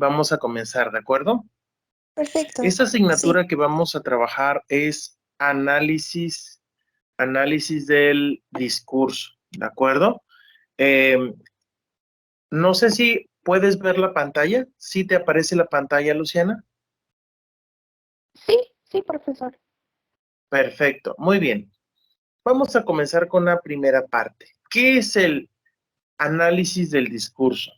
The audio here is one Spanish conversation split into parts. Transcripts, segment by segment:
vamos a comenzar, ¿de acuerdo? Perfecto. Esta asignatura Sí. que vamos a trabajar es análisis del discurso, ¿de acuerdo? No sé si puedes ver la pantalla. ¿Sí te aparece la pantalla, Luciana? Sí, profesor. Perfecto, muy bien. Vamos a comenzar con la primera parte. ¿Qué es el análisis del discurso?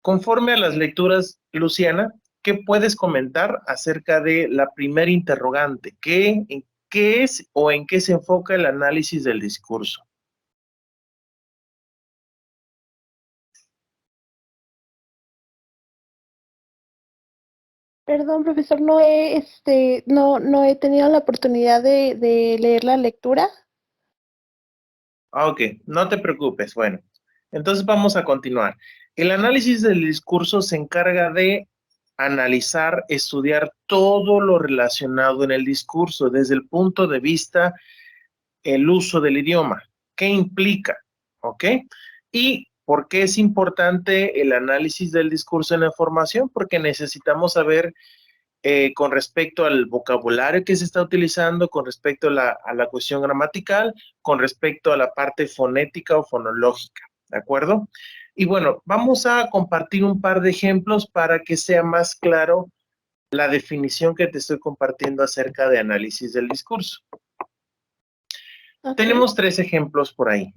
Conforme a las lecturas, Luciana, ¿qué puedes comentar acerca de la primera interrogante? ¿Qué es o en qué se enfoca el análisis del discurso? Perdón, profesor, no he tenido la oportunidad de leer la lectura. Ok, no te preocupes. Bueno, entonces vamos a continuar. El análisis del discurso se encarga de analizar, estudiar todo lo relacionado en el discurso desde el punto de vista el uso del idioma. ¿Qué implica? ¿Ok? ¿Y por qué es importante el análisis del discurso en la formación? Porque necesitamos saber con respecto al vocabulario que se está utilizando, con respecto a la cuestión gramatical, con respecto a la parte fonética o fonológica, ¿de acuerdo? Y bueno, vamos a compartir un par de ejemplos para que sea más claro la definición que te estoy compartiendo acerca de análisis del discurso. Ok. Tenemos 3 ejemplos por ahí.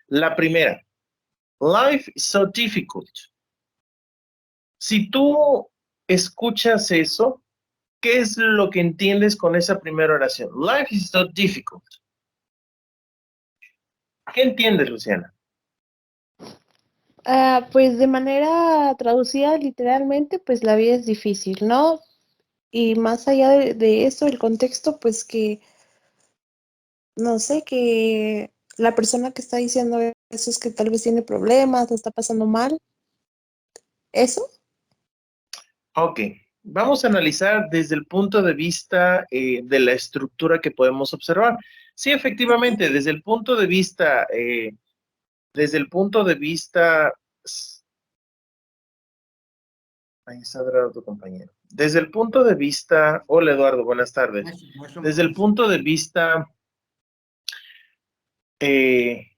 La primera, life is so difficult. Si tú escuchas eso, ¿qué es lo que entiendes con esa primera oración? Life is so difficult. ¿Qué entiendes, Luciana? Pues de manera traducida literalmente, pues la vida es difícil, ¿no? Y más allá de eso, el contexto, pues que, no sé, que la persona que está diciendo eso es que tal vez tiene problemas, lo está pasando mal. ¿Eso? Ok, vamos a analizar desde el punto de vista de la estructura que podemos observar. Sí, efectivamente, desde el punto de vista, ahí está tu compañero. Desde el punto de vista, hola Eduardo, buenas tardes. Desde el punto de vista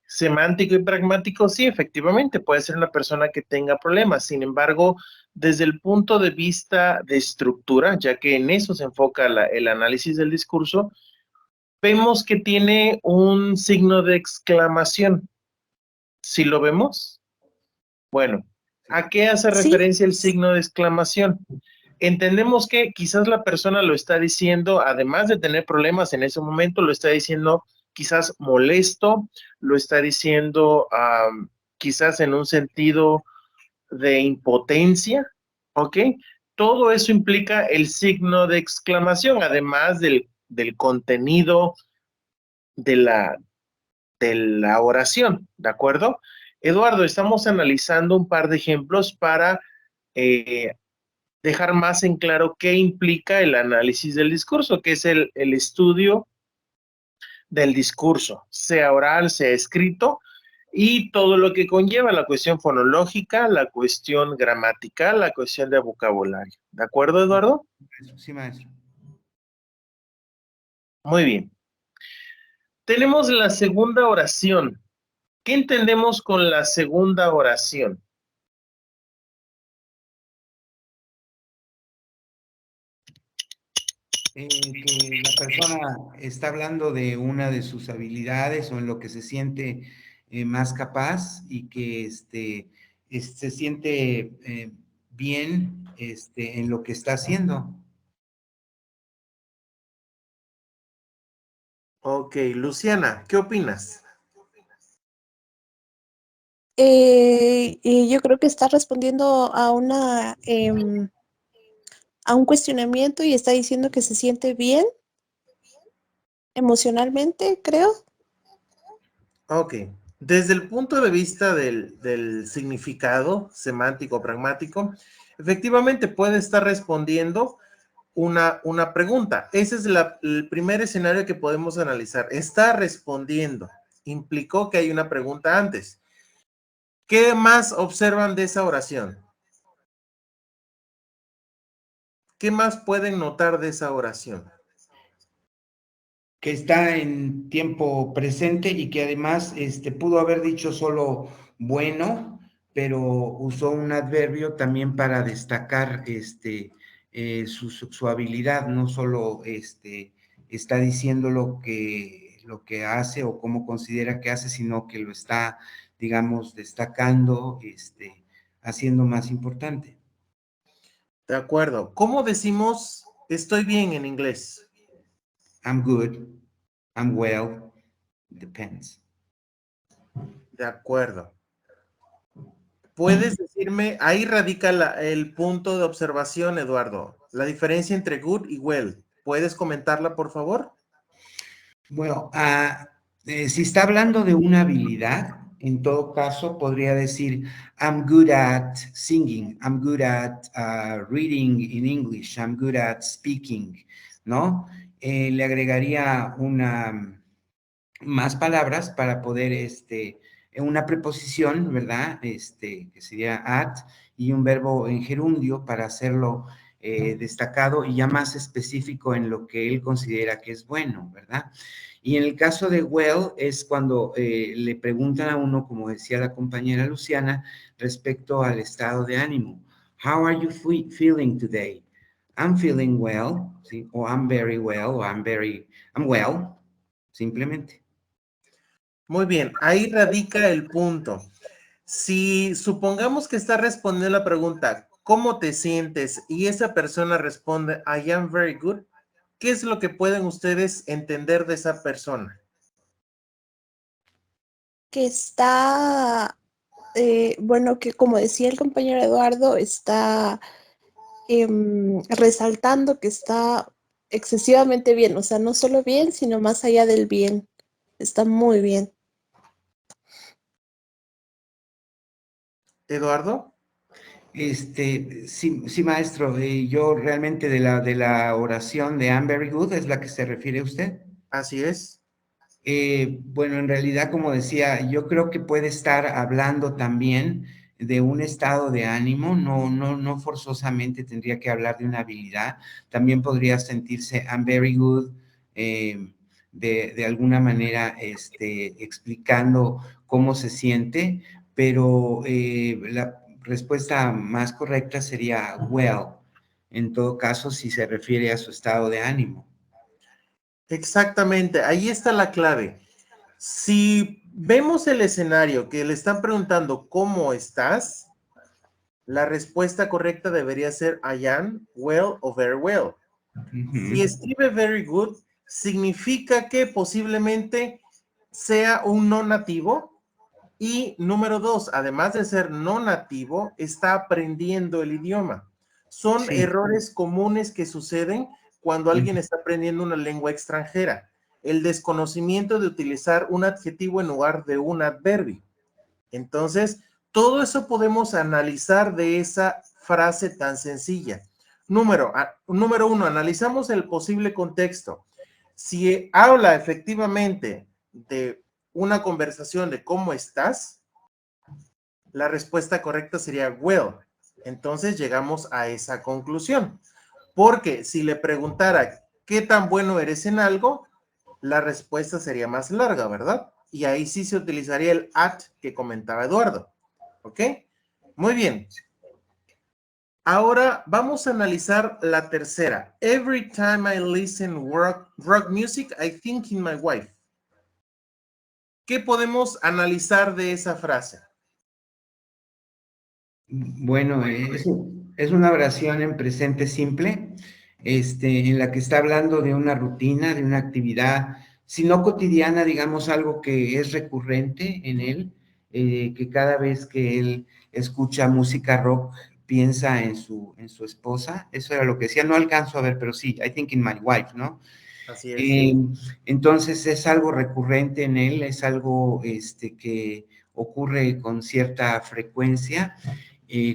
semántico y pragmático, sí, efectivamente, puede ser una persona que tenga problemas. Sin embargo, desde el punto de vista de estructura, ya que en eso se enfoca el análisis del discurso, vemos que tiene un signo de exclamación. ¿Sí lo vemos? Bueno, ¿a qué hace Sí. referencia el signo de exclamación? Entendemos que quizás la persona lo está diciendo, además de tener problemas en ese momento, lo está diciendo quizás molesto, lo está diciendo quizás en un sentido de impotencia, ¿ok? Todo eso implica el signo de exclamación, además del contenido de la oración, ¿de acuerdo? Eduardo, estamos analizando un par de ejemplos para eh, dejar más en claro qué implica el análisis del discurso, que es el estudio del discurso, sea oral, sea escrito, y todo lo que conlleva la cuestión fonológica, la cuestión gramatical, la cuestión de vocabulario. ¿De acuerdo, Eduardo? Sí, maestro. Muy bien. Tenemos la segunda oración. ¿Qué entendemos con la segunda oración? Que la persona está hablando de una de sus habilidades o en lo que se siente más capaz y que se siente bien en lo que está haciendo. Ok, Luciana, ¿qué opinas? Y yo creo que está respondiendo a un cuestionamiento y está diciendo que se siente bien emocionalmente, creo. Ok, desde el punto de vista del significado semántico pragmático, efectivamente puede estar respondiendo una pregunta. Ese es el primer escenario que podemos analizar. Está respondiendo. Implicó que hay una pregunta antes. ¿Qué más observan de esa oración? ¿Qué más pueden notar de esa oración? Que está en tiempo presente y que además pudo haber dicho solo bueno, pero usó un adverbio también para destacar su habilidad, no solo está diciendo lo que hace o cómo considera que hace, sino que lo está, digamos, destacando, haciendo más importante. De acuerdo. ¿Cómo decimos estoy bien en inglés? I'm good, I'm well, depends. De acuerdo. ¿Puedes decirme, ahí radica el punto de observación, Eduardo, la diferencia entre good y well? ¿Puedes comentarla, por favor? Bueno, si está hablando de una habilidad, en todo caso podría decir, I'm good at singing, I'm good at reading in English, I'm good at speaking, ¿no? Le agregaría más palabras para poder, una preposición, ¿verdad? Que sería at, y un verbo en gerundio para hacerlo destacado y ya más específico en lo que él considera que es bueno, ¿verdad? Y en el caso de well es cuando le preguntan a uno, como decía la compañera Luciana, respecto al estado de ánimo. How are you feeling today? I'm feeling well, ¿sí? O I'm very well, o I'm well, simplemente. Muy bien, ahí radica el punto. Si supongamos que está respondiendo la pregunta, ¿cómo te sientes? Y esa persona responde, I am very good. ¿Qué es lo que pueden ustedes entender de esa persona? Que está, bueno, que como decía el compañero Eduardo, está resaltando que está excesivamente bien, o sea, no solo bien, sino más allá del bien. Está muy bien. Eduardo, Sí, sí, maestro, yo realmente de la oración de I'm very good es la que se refiere usted. así es. Bueno, en realidad, como decía, yo creo que puede estar hablando también de un estado de ánimo, no forzosamente tendría que hablar de una habilidad, también podría sentirse I'm very good, de alguna manera, explicando cómo se siente, pero la respuesta más correcta sería well, en todo caso, si se refiere a su estado de ánimo. Exactamente, ahí está la clave. Si vemos el escenario que le están preguntando ¿cómo estás? La respuesta correcta debería ser I am well o very well. Si Ujú. escribe very good, significa que posiblemente sea un no nativo. Y número dos, además de ser no nativo, está aprendiendo el idioma. Son Sí. errores comunes que suceden cuando alguien está aprendiendo una lengua extranjera. El desconocimiento de utilizar un adjetivo en lugar de un adverbio. Entonces, todo eso podemos analizar de esa frase tan sencilla. Número uno, analizamos el posible contexto. Si habla efectivamente de una conversación de cómo estás, la respuesta correcta sería well. Entonces llegamos a esa conclusión. Porque si le preguntara qué tan bueno eres en algo, la respuesta sería más larga, ¿verdad? Y ahí sí se utilizaría el at que comentaba Eduardo. ¿Ok? Muy bien. Ahora vamos a analizar la tercera. Every time I listen rock music, I think in my wife. ¿Qué podemos analizar de esa frase? Bueno, es una oración en presente simple, en la que está hablando de una rutina, de una actividad, si no cotidiana, digamos algo que es recurrente en él, que cada vez que él escucha música rock piensa en su esposa. Eso era lo que decía, no alcanzo a ver, pero sí, I think in my wife, ¿no? Así es. Eh, entonces es algo recurrente en él, es algo que ocurre con cierta frecuencia.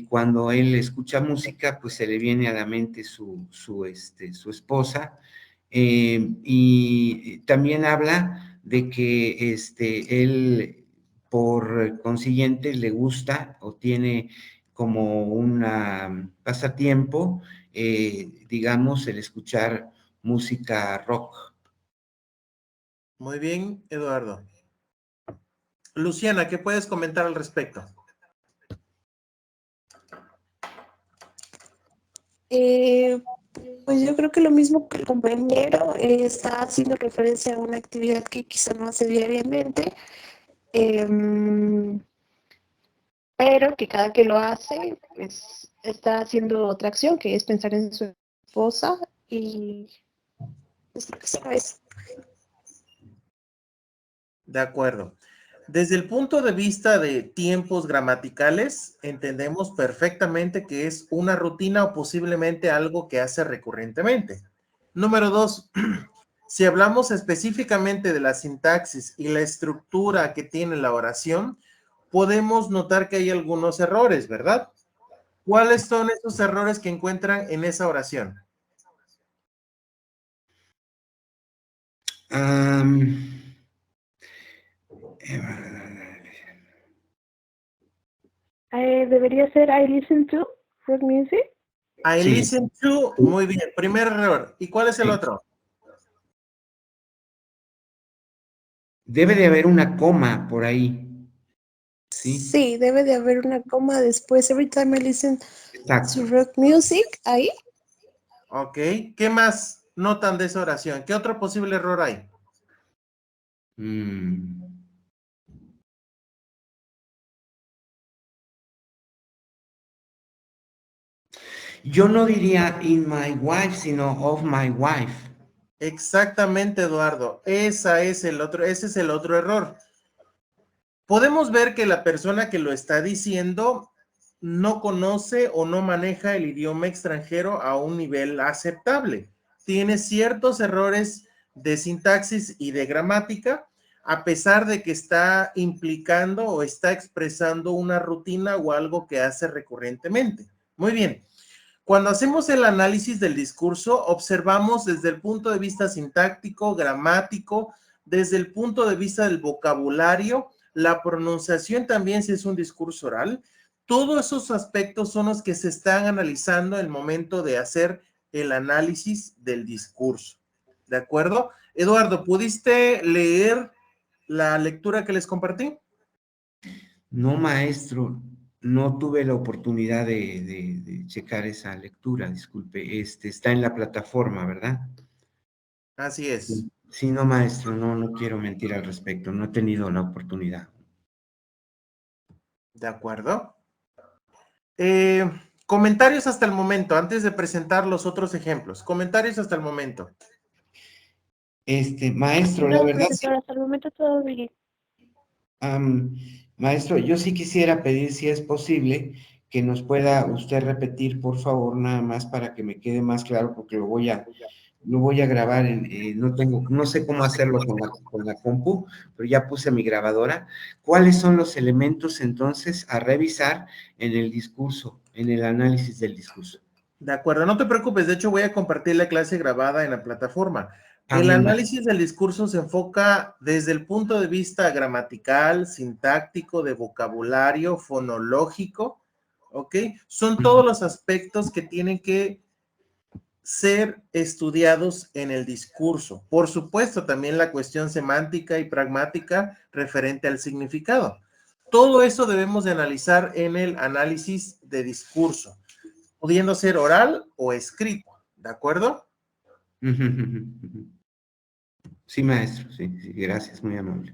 Cuando él escucha música, pues se le viene a la mente su esposa. Y también habla de que él, por consiguiente, le gusta o tiene como un pasatiempo, digamos, el escuchar música rock. Muy bien, Eduardo. Luciana, ¿qué puedes comentar al respecto? Pues yo creo que lo mismo que el compañero está haciendo referencia a una actividad que quizá no hace diariamente, em, pero que cada que lo hace, pues está haciendo otra acción, que es pensar en su esposa y pues creo que será eso. De acuerdo. Desde el punto de vista de tiempos gramaticales, entendemos perfectamente que es una rutina o posiblemente algo que hace recurrentemente. Número dos, si hablamos específicamente de la sintaxis y la estructura que tiene la oración, podemos notar que hay algunos errores, ¿verdad? ¿Cuáles son esos errores que encuentran en esa oración? Debería ser I listen to rock music. I Sí. listen to, muy bien, primer error. ¿Y cuál es el Sí. otro? Debe de haber una coma por ahí. Sí, Sí, debe de haber una coma después. Every time I listen exacto. to rock music, ahí. Ok, ¿qué más notan de esa oración? ¿Qué otro posible error hay? Mm. Yo no diría in my wife, sino of my wife. Exactamente, Eduardo. Ese es el otro error. Podemos ver que la persona que lo está diciendo no conoce o no maneja el idioma extranjero a un nivel aceptable. Tiene ciertos errores de sintaxis y de gramática, a pesar de que está implicando o está expresando una rutina o algo que hace recurrentemente. Muy bien. Cuando hacemos el análisis del discurso, observamos desde el punto de vista sintáctico, gramático, desde el punto de vista del vocabulario, la pronunciación también si es un discurso oral. Todos esos aspectos son los que se están analizando en el momento de hacer el análisis del discurso. ¿De acuerdo? Eduardo, ¿pudiste leer la lectura que les compartí? No, maestro, no tuve la oportunidad de checar esa lectura, disculpe. Está en la plataforma, ¿verdad? Así es. Sí, no, maestro, no quiero mentir al respecto, no he tenido la oportunidad. ¿De acuerdo? Comentarios hasta el momento, antes de presentar los otros ejemplos. Comentarios hasta el momento. Maestro, la No, verdad, profesor, hasta el momento todo bien. maestro, yo sí quisiera pedir, si es posible, que nos pueda usted repetir, por favor, nada más para que me quede más claro, porque lo voy a grabar no sé cómo hacerlo con la compu, pero ya puse mi grabadora. ¿Cuáles son los elementos entonces a revisar en el discurso, en el análisis del discurso? De acuerdo, no te preocupes, de hecho voy a compartir la clase grabada en la plataforma. El Bien, análisis del discurso se enfoca desde el punto de vista gramatical, sintáctico, de vocabulario, fonológico, ¿ok? Son todos los aspectos que tienen que ser estudiados en el discurso. Por supuesto, también la cuestión semántica y pragmática referente al significado. Todo eso debemos de analizar en el análisis de discurso, pudiendo ser oral o escrito, ¿de acuerdo? Sí, maestro, sí, sí, gracias, muy amable.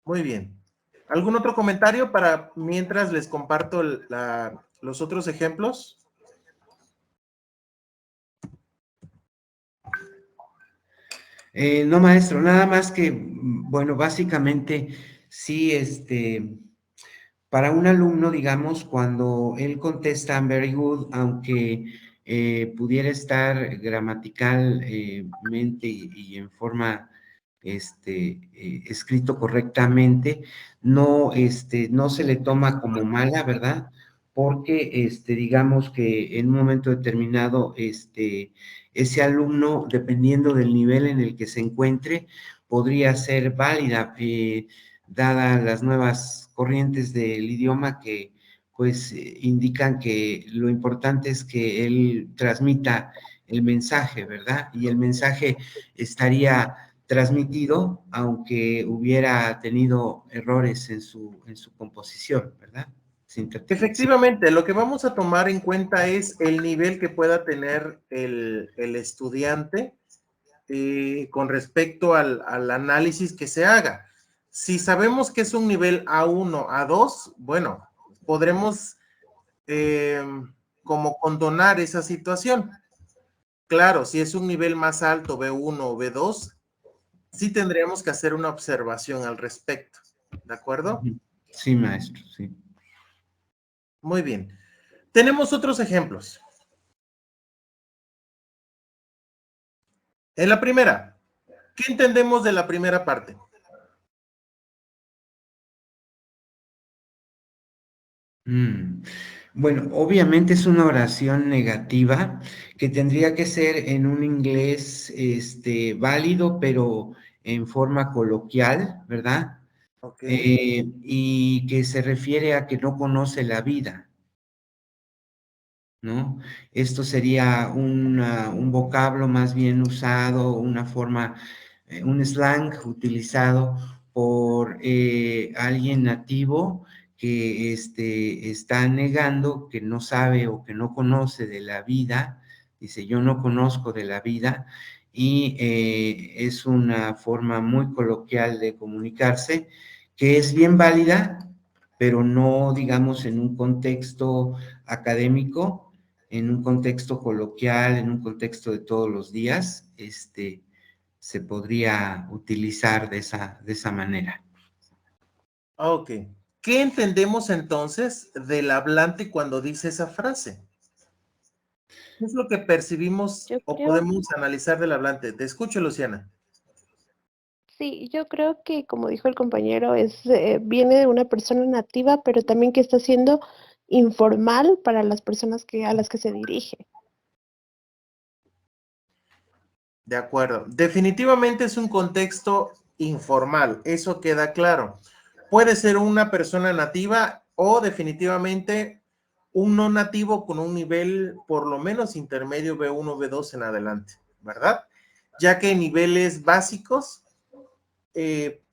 Muy bien. ¿Algún otro comentario para mientras les comparto los otros ejemplos? No, maestro, nada más que, bueno, básicamente, sí, para un alumno, digamos, cuando él contesta "I'm very good", aunque pudiera estar gramaticalmente y en forma, escrito correctamente, no se le toma como mala, ¿verdad? Porque, digamos que en un momento determinado, ese alumno, dependiendo del nivel en el que se encuentre, podría ser válida, dada las nuevas corrientes del idioma que pues indican que lo importante es que él transmita el mensaje, ¿verdad? Y el mensaje estaría transmitido aunque hubiera tenido errores en su composición, ¿verdad? Efectivamente, lo que vamos a tomar en cuenta es el nivel que pueda tener el estudiante con respecto al análisis que se haga. Si sabemos que es un nivel A1, A2, bueno, podremos como condonar esa situación. Claro, si es un nivel más alto, B1 o B2, sí tendríamos que hacer una observación al respecto. ¿De acuerdo? Sí, maestro, sí. Muy bien. Tenemos otros ejemplos. En la primera, ¿qué entendemos de la primera parte? Bueno, obviamente es una oración negativa que tendría que ser en un inglés válido, pero en forma coloquial, ¿verdad? Ok. Y que se refiere a que no conoce la vida, ¿no? Esto sería un vocablo más bien usado, una forma, un slang utilizado por alguien nativo que está negando que no sabe o que no conoce de la vida. Dice, yo no conozco de la vida, y es una forma muy coloquial de comunicarse que es bien válida, pero no, digamos, en un contexto académico, en un contexto coloquial, en un contexto de todos los días, se podría utilizar de esa manera. Ok. ¿Qué entendemos entonces del hablante cuando dice esa frase? ¿Qué es lo que percibimos Yo o creo, podemos analizar del hablante? Te escucho, Luciana. sí, yo creo que como dijo el compañero, viene de una persona nativa, pero también que está siendo informal para las personas a las que se dirige. De acuerdo. Definitivamente es un contexto informal, eso queda claro. Puede ser una persona nativa o definitivamente un no nativo con un nivel por lo menos intermedio B1, B2 en adelante, ¿verdad? Ya que en niveles básicos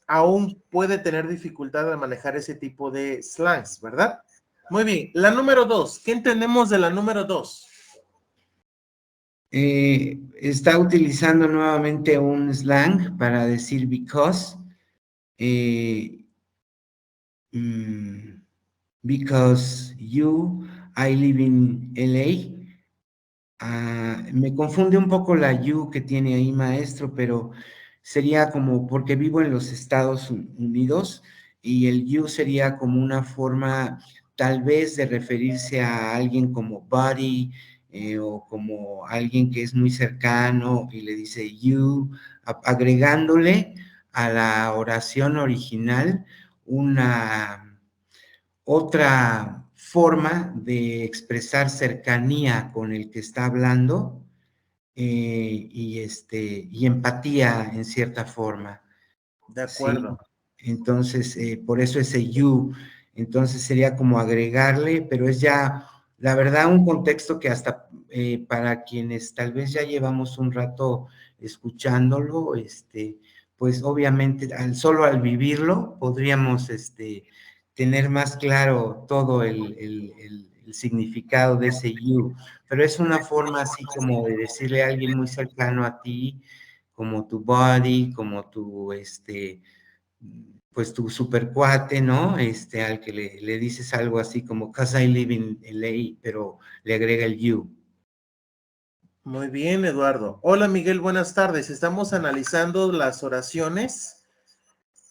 aún puede tener dificultad al manejar ese tipo de slangs, ¿verdad? Muy bien. La número 2. ¿Qué entendemos de la número 2? Está utilizando nuevamente un slang para decir because, eh, because I live in LA. Me confunde un poco la you que tiene ahí, maestro, pero sería como porque vivo en los Estados Unidos, y el you sería como una forma tal vez de referirse a alguien como buddy, o como alguien que es muy cercano y le dice you, agregándole a la oración original una otra forma de expresar cercanía con el que está hablando, y empatía en cierta forma, De ¿sí? acuerdo. Entonces, por eso ese you, entonces sería como agregarle, pero es ya, la verdad, un contexto que hasta para quienes tal vez ya llevamos un rato escuchándolo, pues obviamente solo al vivirlo podríamos tener más claro todo el significado de ese you, pero es una forma así como de decirle a alguien muy cercano a ti, como tu buddy, como tu, pues tu super cuate, ¿no? Al que le dices algo así como, cause I live in LA, pero le agrega el you. Muy bien, Eduardo. Hola, Miguel, buenas tardes. Estamos analizando las oraciones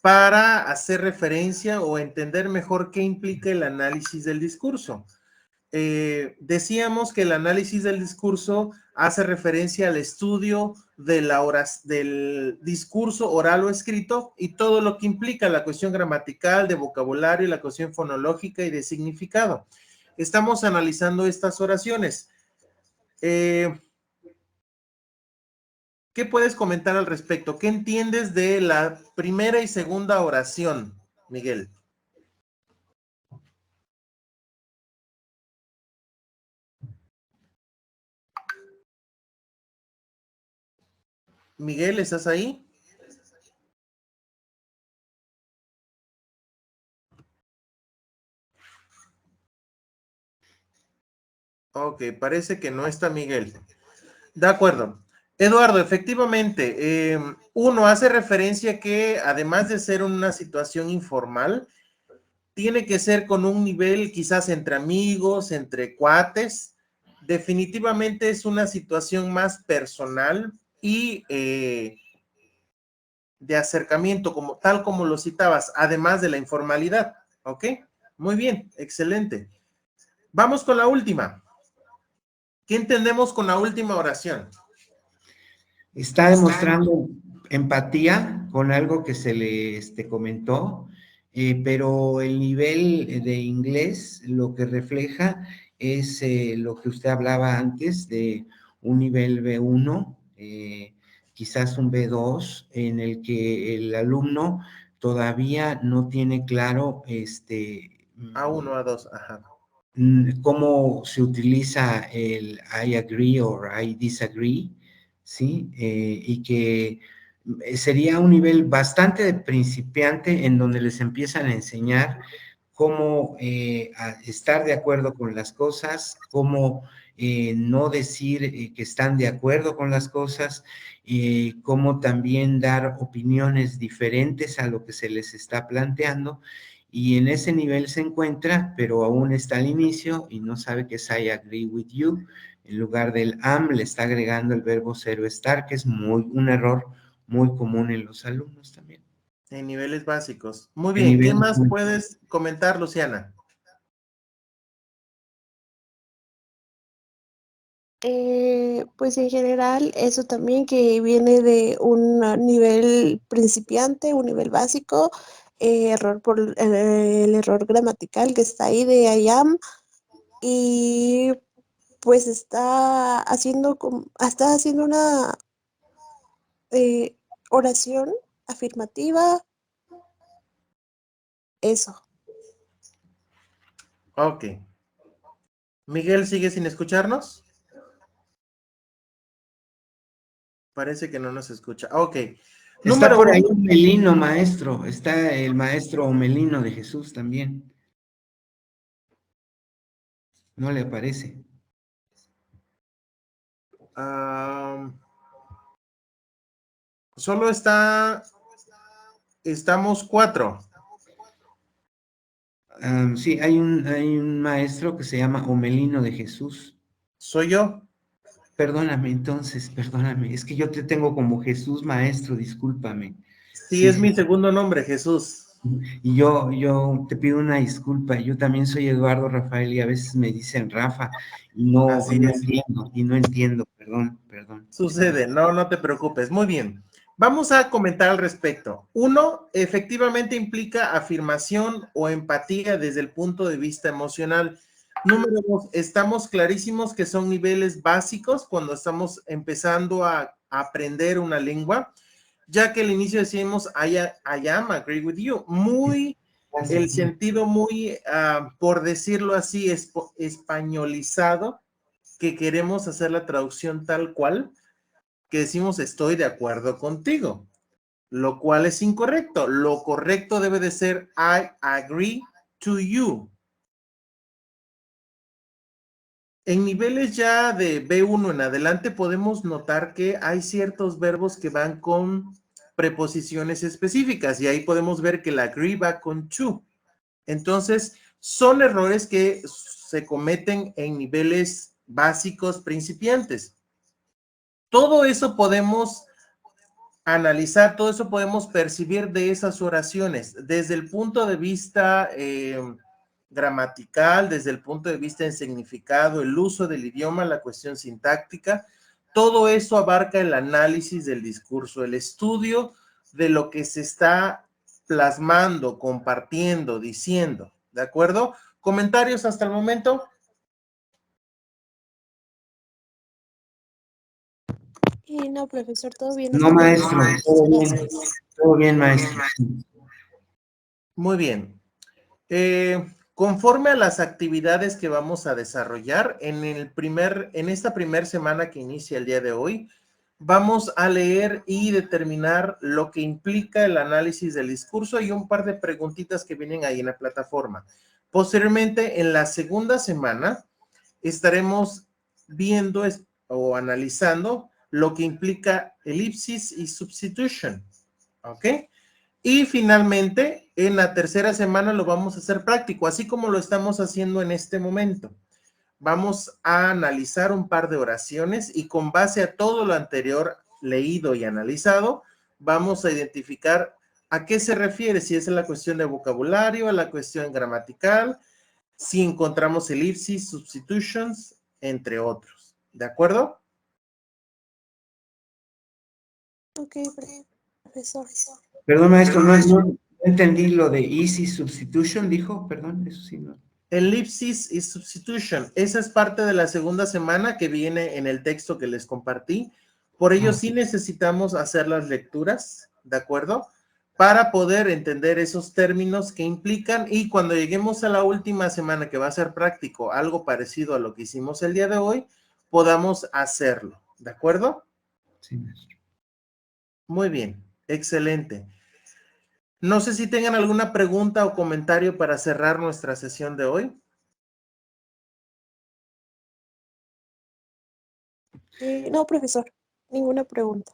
para hacer referencia o entender mejor qué implica el análisis del discurso. Decíamos que el análisis del discurso hace referencia al estudio de del discurso oral o escrito y todo lo que implica la cuestión gramatical, de vocabulario, la cuestión fonológica y de significado. Estamos analizando estas oraciones. ¿Qué ¿Qué puedes comentar al respecto? ¿Qué entiendes de la primera y segunda oración, Miguel? Miguel, ¿estás ahí? Ok, parece que no está Miguel. De acuerdo. Eduardo, efectivamente, uno hace referencia que además de ser una situación informal, tiene que ser con un nivel quizás entre amigos, entre cuates. Definitivamente es una situación más personal y de acercamiento, como, tal como lo citabas, además de la informalidad. ¿Ok? Muy bien, excelente. Vamos con la última. ¿Qué entendemos con la última oración? Está demostrando empatía con algo que se le comentó, pero el nivel de inglés lo que refleja es lo que usted hablaba antes de un nivel B1, quizás un B2, en el que el alumno todavía no tiene claro A1, A2, ajá. cómo se utiliza el I agree or I disagree, ¿sí? Y que sería un nivel bastante principiante en donde les empiezan a enseñar cómo a estar de acuerdo con las cosas, cómo no decir que están de acuerdo con las cosas, cómo también dar opiniones diferentes a lo que se les está planteando, y en ese nivel se encuentra, pero aún está al inicio y no sabe que es I agree with you. En lugar del am le está agregando el verbo ser o estar, que es un error muy común en los alumnos también. En niveles básicos. Muy En bien, ¿qué niveles más puedes comentar, Luciana? Pues en general, eso también que viene de un nivel principiante, un nivel básico, error por el error gramatical que está ahí de I am, y pues está haciendo una eh, oración afirmativa, eso. Ok. Miguel, ¿sigue sin escucharnos? Parece que no nos escucha. Ok. Está Número por ahí uno. Omelino, maestro. Está el maestro Omelino de Jesús también. ¿No le aparece? Solo estamos 4. Sí, hay un maestro que se llama Omelino de Jesús. Soy yo. Perdóname, entonces, perdóname. Es que yo te tengo como Jesús maestro, discúlpame. Sí, Sí, es sí. mi segundo nombre, Jesús. Y yo te pido una disculpa. Yo también soy Eduardo Rafael y a veces me dicen Rafa y Así no es. entiendo, y no entiendo. Perdón, perdón. Sucede, no, no te preocupes. Muy bien. Vamos a comentar al respecto. Uno, efectivamente implica afirmación o empatía desde el punto de vista emocional. Número dos, estamos clarísimos que son niveles básicos cuando estamos empezando a aprender una lengua, ya que al inicio decimos I am, agree with you. Muy, el Gracias. sentido muy, por decirlo así, españolizado, que queremos hacer la traducción tal cual, que decimos estoy de acuerdo contigo, lo cual es incorrecto. Lo correcto debe de ser I agree to you. En niveles ya de B1 en adelante podemos notar que hay ciertos verbos que van con preposiciones específicas y ahí podemos ver que el agree va con to. Entonces, son errores que se cometen en niveles básicos principiantes. Todo eso podemos analizar, todo eso podemos percibir de esas oraciones desde el punto de vista gramatical, desde el punto de vista en significado, el uso del idioma, la cuestión sintáctica. Todo eso abarca el análisis del discurso, el estudio de lo que se está plasmando, compartiendo, diciendo. ¿De acuerdo? ¿Comentarios hasta el momento? No, profesor, todo bien. No, maestro, todo bien, maestro. Muy bien. Conforme a las actividades que vamos a desarrollar en esta primera semana que inicia el día de hoy, vamos a leer y determinar lo que implica el análisis del discurso y un par de preguntitas que vienen ahí en la plataforma. Posteriormente, en la segunda semana, estaremos viendo o analizando lo que implica elipsis y substitution. ¿Ok? Y finalmente, en la tercera semana lo vamos a hacer práctico, así como lo estamos haciendo en este momento. Vamos a analizar un par de oraciones y con base a todo lo anterior leído y analizado, vamos a identificar a qué se refiere, si es a la cuestión de vocabulario, a la cuestión gramatical, si encontramos elipsis, substitutions, entre otros. ¿De acuerdo? Ok, profesor. Perdón, maestro, no entendí lo de easy substitution, dijo, perdón, eso sí no. Elipsis y substitution. Esa es parte de la segunda semana que viene en el texto que les compartí. Por ello, sí necesitamos hacer las lecturas, ¿de acuerdo? Para poder entender esos términos que implican y cuando lleguemos a la última semana que va a ser práctico, algo parecido a lo que hicimos el día de hoy, podamos hacerlo, ¿de acuerdo? Sí, maestro. Muy bien, excelente. No sé si tengan alguna pregunta o comentario para cerrar nuestra sesión de hoy. No, profesor, ninguna pregunta.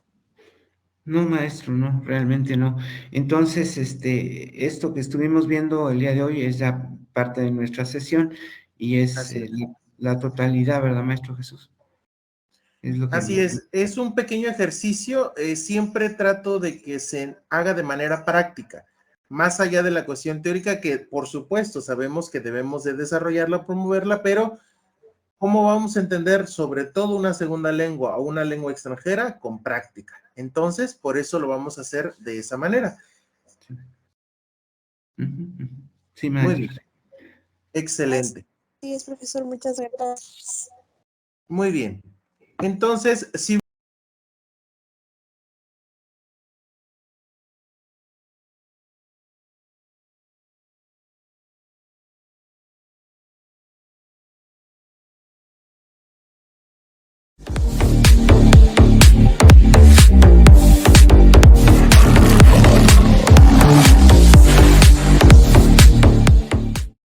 No, maestro, no, realmente no. Entonces, esto que estuvimos viendo el día de hoy es ya parte de nuestra sesión y es Así es. la totalidad, ¿verdad, maestro Jesús? Es lo que... Así es un pequeño ejercicio, siempre trato de que se haga de manera práctica, más allá de la cuestión teórica que por supuesto sabemos que debemos de desarrollarla, promoverla, pero ¿cómo vamos a entender sobre todo una segunda lengua o una lengua extranjera? Con práctica. Entonces, por eso lo vamos a hacer de esa manera. Sí, Muy maestro. bien, excelente. Sí, es profesor, muchas gracias. Muy bien. Entonces, si